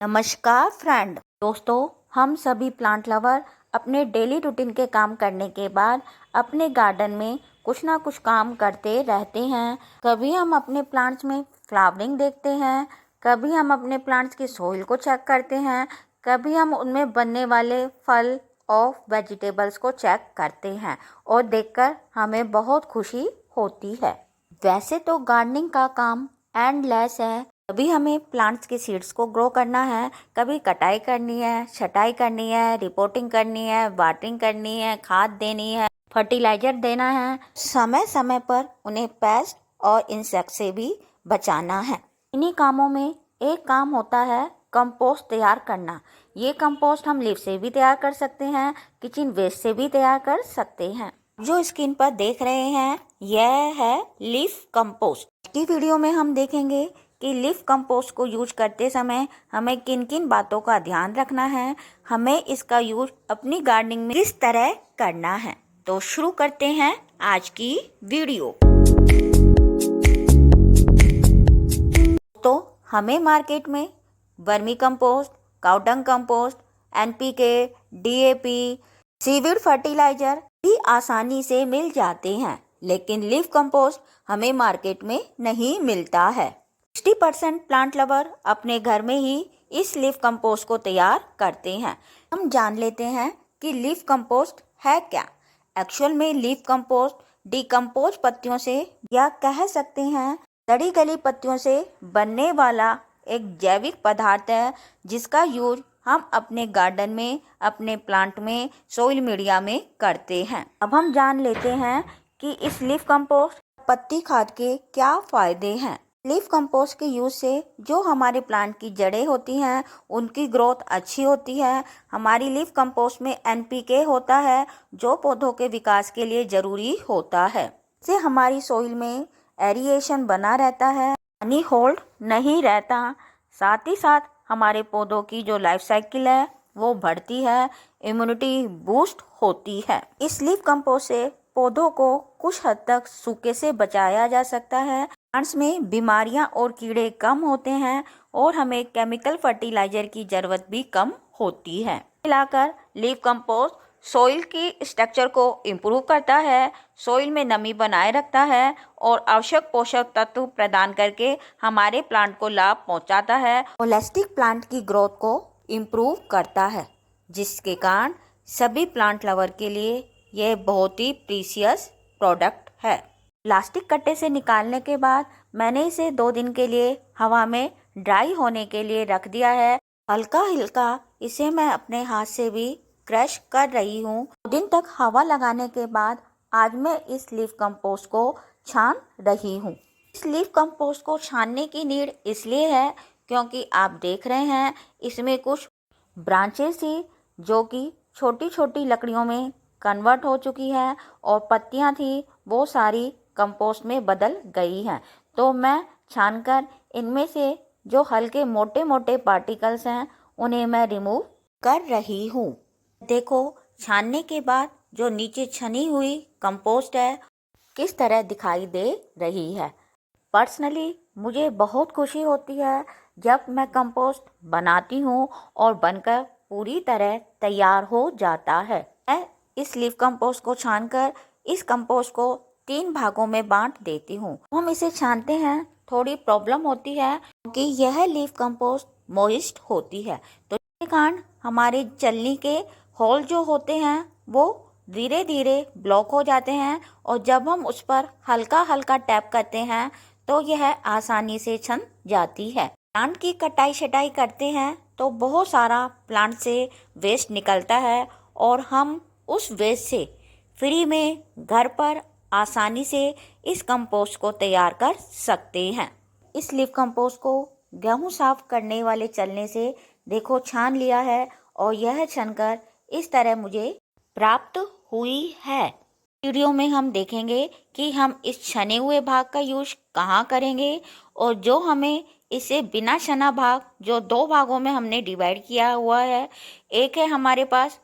नमस्कार फ्रेंड दोस्तों, हम सभी प्लांट लवर अपने डेली रूटीन के काम करने के बाद अपने गार्डन में कुछ ना कुछ काम करते रहते हैं। कभी हम अपने प्लांट्स में फ्लावरिंग देखते हैं, कभी हम अपने प्लांट्स की सोइल को चेक करते हैं, कभी हम उनमें बनने वाले फल और वेजिटेबल्स को चेक करते हैं और देखकर हमें बहुत खुशी होती है। वैसे तो गार्डनिंग का काम एंडलेस है। कभी हमें प्लांट्स के सीड्स को ग्रो करना है, कभी कटाई करनी है, छटाई करनी है, रिपोर्टिंग करनी है, वाटरिंग करनी है, खाद देनी है, फर्टिलाइजर देना है। समय समय पर उन्हें पेस्ट और इंसेक्ट से भी बचाना है। इन्हीं कामों में एक काम होता है कंपोस्ट तैयार करना। ये कंपोस्ट हम लीफ से भी तैयार कर सकते हैं, किचन वेस्ट से भी तैयार कर सकते हैं। जो स्क्रीन पर देख रहे हैं यह है लीफ कंपोस्ट। की वीडियो में हम देखेंगे कि लीफ कंपोस्ट को यूज करते समय हमें किन किन बातों का ध्यान रखना है, हमें इसका यूज अपनी गार्डनिंग में किस तरह करना है। तो शुरू करते हैं आज की वीडियो। तो हमें मार्केट में vermicompost, cow dung compost, NPK, DAP, seaweed fertiliser भी आसानी से मिल जाते हैं, लेकिन लीफ कंपोस्ट हमें मार्केट में नहीं मिलता है। 60% प्लांट लवर अपने घर में ही इस लीफ कंपोस्ट को तैयार करते हैं। हम जान लेते हैं कि लीफ कंपोस्ट है क्या। एक्चुअल में लीफ कंपोस्ट डिकम्पोज पत्तियों से या कह सकते हैं सड़ी गली पत्तियों से बनने वाला एक जैविक पदार्थ है, जिसका यूज हम अपने गार्डन में, अपने प्लांट में, सोइल मीडिया में करते हैं। अब हम जान लेते हैं कि इस लीफ कंपोस्ट पत्ती खाद के क्या फायदे हैं। लीफ कंपोस्ट के यूज से जो हमारे प्लांट की जड़ें होती हैं उनकी ग्रोथ अच्छी होती है। हमारी लीफ कंपोस्ट में एनपीके होता है जो पौधों के विकास के लिए जरूरी होता है। इससे हमारी सोइल में एरिएशन बना रहता है, पानी होल्ड नहीं रहता। साथ ही साथ हमारे पौधों की जो लाइफ साइकिल है वो बढ़ती है, इम्यूनिटी बूस्ट होती है। इस लीफ कंपोस्ट से पौधों को कुछ हद तक सूखे से बचाया जा सकता है। प्लांट्स में बीमारियां और कीड़े कम होते हैं और हमें केमिकल फर्टिलाइजर की जरूरत भी कम होती है। मिलाकर लीफ कंपोस्ट सोइल की स्ट्रक्चर को इम्प्रूव करता है, सोइल में नमी बनाए रखता है और आवश्यक पोषक तत्व प्रदान करके हमारे प्लांट को लाभ पहुंचाता है। होलिस्टिक प्लांट की ग्रोथ को इम्प्रूव करता है, जिसके कारण सभी प्लांट लवर के लिए यह बहुत ही प्रीशियस प्रोडक्ट है। प्लास्टिक कट्टे से निकालने के बाद मैंने इसे 2 दिन के लिए हवा में ड्राई होने के लिए रख दिया है। हल्का हल्का इसे मैं अपने हाथ से भी क्रश कर रही हूँ। 2 दिन तक हवा लगाने के बाद आज मैं इस लीफ कंपोस्ट को छान रही हूँ। इस लीफ कंपोस्ट को छानने की नीड इसलिए है क्योंकि आप देख रहे हैं इसमें कुछ ब्रांचेस थी जो कि छोटी छोटी लकड़ियों में कन्वर्ट हो चुकी है और पत्तियां थी वो सारी कंपोस्ट में बदल गई हैं। तो मैं छानकर इनमें से जो हल्के मोटे मोटे पार्टिकल्स हैं उन्हें मैं रिमूव कर रही हूँ। देखो छानने के बाद जो नीचे छनी हुई कंपोस्ट है किस तरह दिखाई दे रही है। पर्सनली मुझे बहुत खुशी होती है जब मैं कंपोस्ट बनाती हूँ और बनकर पूरी तरह तैयार हो जाता है। मैं इस लीफ कंपोस्ट को छानकर इस कंपोस्ट को 3 भागों में बांट देती हूँ। हम इसे छानते हैं, थोड़ी प्रॉब्लम होती है क्योंकि यह लीफ कंपोस्ट मॉइस्ट होती है, तो इसके कारण हमारे चलनी के होल जो होते हैं वो धीरे धीरे ब्लॉक हो जाते हैं और जब हम उस पर हल्का हल्का टैप करते हैं तो यह आसानी से छन जाती है। प्लांट की कटाई छटाई करते हैं तो बहुत सारा प्लांट से वेस्ट निकलता है और हम उस वेस्ट से फ्री में घर पर आसानी से इस कंपोस्ट को तैयार कर सकते हैं। इस लीफ कंपोस्ट को गेहूं साफ करने वाले चलने से देखो छान लिया है और यह छनकर इस तरह मुझे प्राप्त हुई है। वीडियो में हम देखेंगे कि हम इस छने हुए भाग का यूज कहाँ करेंगे और जो हमें इसे बिना छना भाग जो 2 भागों में हमने डिवाइड किया हुआ है, एक है हमारे पास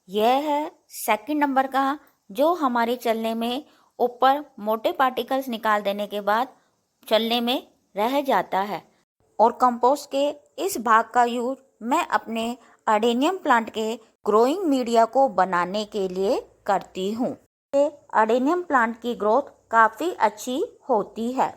यह है सेकंड नंबर का जो हमारे चलने में ऊपर मोटे पार्टिकल्स निकाल देने के बाद चलने में रह जाता है, और कंपोस्ट के इस भाग का यूज मैं अपने अडेनियम प्लांट के ग्रोइंग मीडिया को बनाने के लिए करती हूँ। अडेनियम प्लांट की ग्रोथ काफ़ी अच्छी होती है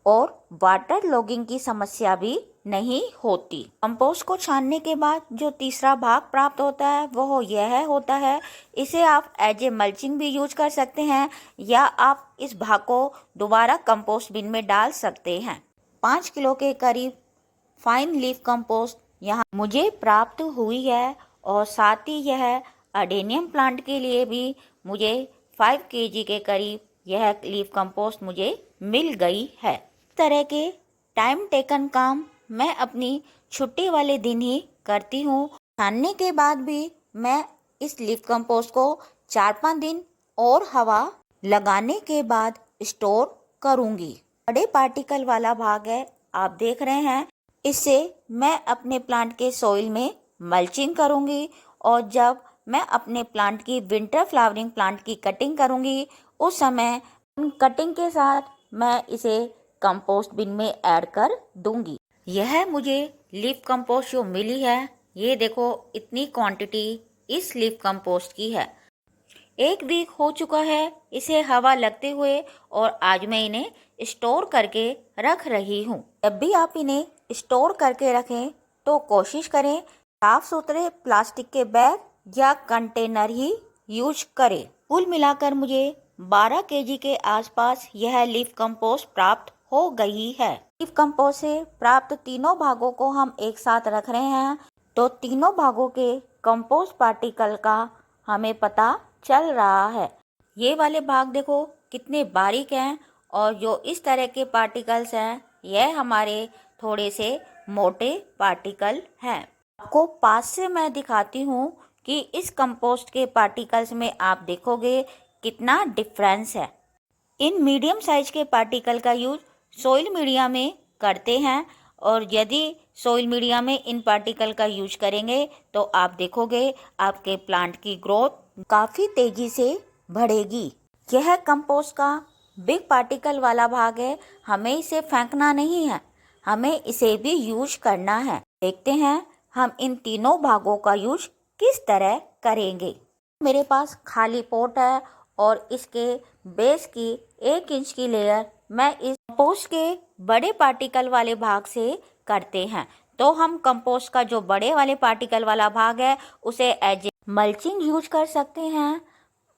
और वाटर लॉगिंग की समस्या भी नहीं होती। कंपोस्ट को छानने के बाद जो तीसरा भाग प्राप्त होता है वह यह होता है, इसे आप एज ए मल्चिंग भी यूज कर सकते हैं या आप इस भाग को दोबारा कंपोस्ट बिन में डाल सकते हैं। 5 किलो के करीब फाइन लीफ कंपोस्ट यहाँ मुझे प्राप्त हुई है और साथ ही यह अडेनियम प्लांट के लिए भी मुझे 5 केजी के करीब यह लीफ कंपोस्ट मुझे मिल गई है। इस तरह के टाइम टेकन काम मैं अपनी छुट्टी वाले दिन ही करती हूँ। छानने के बाद भी मैं इस लीफ कंपोस्ट को 4-5 दिन और हवा लगाने के बाद स्टोर करूँगी। बड़े पार्टिकल वाला भाग है, आप देख रहे हैं। इससे मैं अपने प्लांट के सॉइल में मल्चिंग करूँगी और जब मैं अपने प्लांट की विंटर फ्लावरिंग प्लांट की कटिंग करूँगी उस समय कटिंग के साथ मैं इसे कंपोस्ट बिन में ऐड कर दूंगी। यह मुझे लीफ कंपोस्ट जो मिली है, ये देखो इतनी क्वांटिटी इस लीफ कंपोस्ट की है। 1 वीक हो चुका है इसे हवा लगते हुए और आज मैं इन्हें स्टोर करके रख रही हूँ। जब भी आप इन्हें स्टोर करके रखें तो कोशिश करें साफ सुथरे प्लास्टिक के बैग या कंटेनर ही यूज करें। कुल मिलाकर मुझे 12 केजी के आसपास यह लीफ कंपोस्ट प्राप्त हो गई है। लीफ कंपोस्ट से प्राप्त तीनों भागों को हम एक साथ रख रहे हैं तो तीनों भागों के कंपोस्ट पार्टिकल का हमें पता चल रहा है। ये वाले भाग देखो कितने बारीक हैं और जो इस तरह के पार्टिकल्स हैं यह हमारे थोड़े से मोटे पार्टिकल हैं। आपको पास से मैं दिखाती हूँ कि इस कंपोस्ट के पार्टिकल्स में आप देखोगे कितना डिफरेंस है। इन मीडियम साइज के पार्टिकल का यूज सोइल मीडिया में करते हैं और यदि सोइल मीडिया में इन पार्टिकल का यूज करेंगे तो आप देखोगे आपके प्लांट की ग्रोथ काफ़ी तेजी से बढ़ेगी। यह कंपोस्ट का बिग पार्टिकल वाला भाग है, हमें इसे फेंकना नहीं है, हमें इसे भी यूज करना है। देखते हैं हम इन तीनों भागों का यूज किस तरह करेंगे। मेरे पास खाली पॉट है और इसके बेस की 1 इंच की लेयर मैं इस कंपोस्ट के बड़े पार्टिकल वाले भाग से करते हैं। तो हम कंपोस्ट का जो बड़े वाले पार्टिकल वाला भाग है उसे एज ए मल्चिंग यूज कर सकते हैं,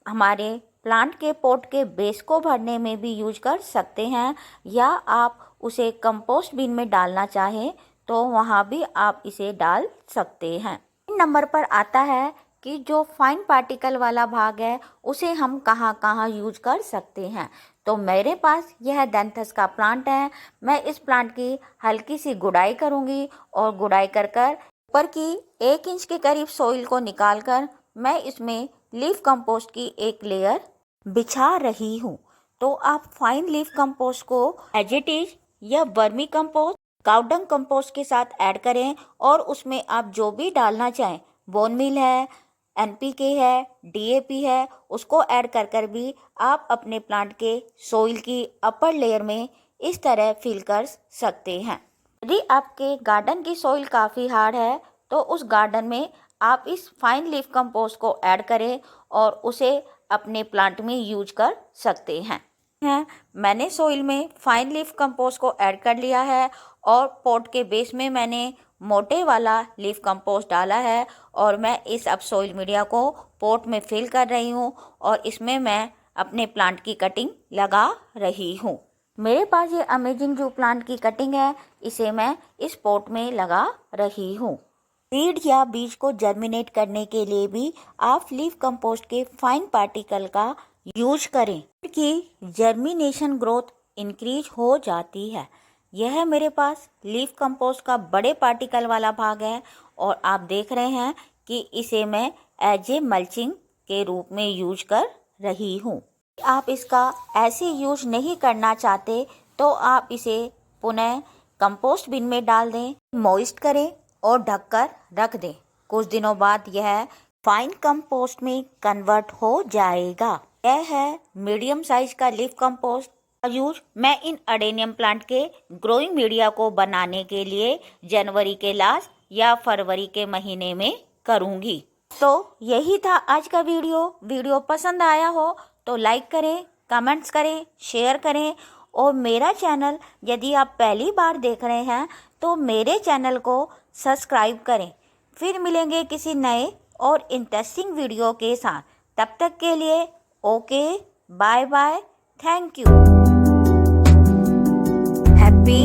हमारे प्लांट के पॉट के बेस को भरने में भी यूज कर सकते हैं या आप उसे कंपोस्ट बिन में डालना चाहें तो वहाँ भी आप इसे डाल सकते हैं। नंबर पर आता है कि जो फाइन पार्टिकल वाला भाग है उसे हम कहाँ कहाँ यूज कर सकते हैं। तो मेरे पास यह डेंथस का प्लांट है, मैं इस प्लांट की हल्की सी गुड़ाई करूँगी और गुड़ाई कर ऊपर की 1 इंच के करीब सॉइल को निकाल कर मैं इसमें लीफ कंपोस्ट की एक लेयर बिछा रही हूँ। तो आप फाइन लीफ कंपोस्ट को एज इट इज या वर्मी कंपोस्ट, काउडंग कंपोस्ट के साथ ऐड करें और उसमें आप जो भी डालना चाहें, बोन मील है, NPK है, DAP है, उसको ऐड कर भी आप अपने प्लांट के सोइल की अपर लेयर में इस तरह फिल कर सकते हैं। यदि आपके गार्डन की सोइल काफ़ी हार्ड है तो उस गार्डन में आप इस फाइन लीफ कंपोस्ट को ऐड करें और उसे अपने प्लांट में यूज कर सकते हैं। मैंने सोइल में फाइन लीफ कंपोस्ट को ऐड कर लिया है और पॉट के बेस में मैंने मोटे वाला लीफ कंपोस्ट डाला है और मैं इस अब सोइल मीडिया को पॉट में फिल कर रही हूँ और इसमें मैं अपने प्लांट की कटिंग लगा रही हूँ। मेरे पास ये अमेजिंग जो प्लांट की कटिंग है इसे मैं इस पॉट में लगा रही हूँ। सीड या बीज को जर्मिनेट करने के लिए भी आप लीफ कंपोस्ट के फाइन पार्टिकल का यूज करें कि जर्मिनेशन ग्रोथ इंक्रीज हो जाती है। यह मेरे पास लीफ कंपोस्ट का बड़े पार्टिकल वाला भाग है और आप देख रहे हैं कि इसे मैं एज ए मल्चिंग के रूप में यूज कर रही हूँ। आप इसका ऐसे यूज नहीं करना चाहते तो आप इसे पुनः कंपोस्ट बिन में डाल दें, मॉइस्ट करें और ढककर रख दें। कुछ दिनों बाद यह फाइन कंपोस्ट में कन्वर्ट हो जाएगा। यह है मीडियम साइज का लीफ कंपोस्ट यूज मैं इन अडेनियम प्लांट के ग्रोइंग मीडिया को बनाने के लिए जनवरी के लास्ट या फरवरी के महीने में करूँगी। तो यही था आज का वीडियो पसंद आया हो तो लाइक करें, कमेंट्स करें, शेयर करें और मेरा चैनल यदि आप पहली बार देख रहे हैं तो मेरे चैनल को सब्सक्राइब करें। फिर मिलेंगे किसी नए और इंटरेस्टिंग वीडियो के साथ। तब तक के लिए okay, bye bye, thank you. Happy